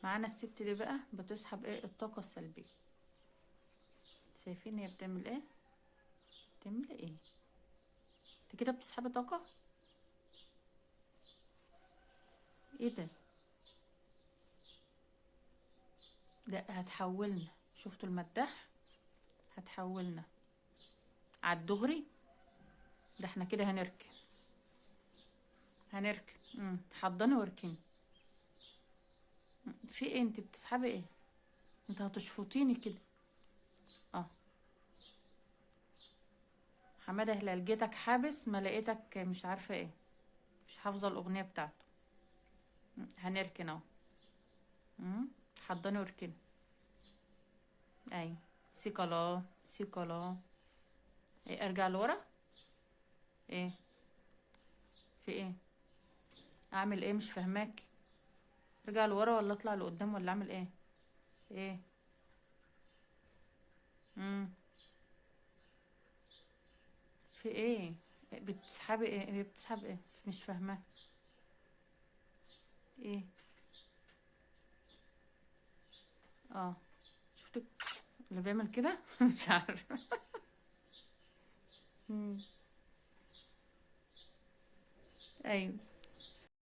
معانا الست دي بقى بتسحب ايه؟ الطاقة السلبية. شايفين هي بتعمل ايه؟ بتعمل ايه؟ انت كده بتسحبي طاقة. ايه ده؟ ده هتحولنا. شفتوا المداح؟ هتحولنا عالدغري. ده احنا كده هنركن. هنركن. حضني واركني. في ايه؟ انت بتسحبي ايه؟ انت هتشفطيني كده. اه. حمادة هلال جيتك حابس ما لقيتك مش عارفة ايه. مش حافظة الأغنية بتاعته. هنركن اهو. حضني واركني. اي. سيكالا سيكالا. ايه؟ ارجع لورا. ايه؟ في ايه؟ اعمل ايه؟ مش فاهماك. ارجع لورا ولا اطلع لقدام ولا اعمل ايه؟ ايه؟ امم في ايه؟ بتسحبي ايه؟ هي بتسحب ايه؟ مش فاهمه. ايه؟ اه. شفتك اللي بيعمل كده. مش عارف. مم. ايوه.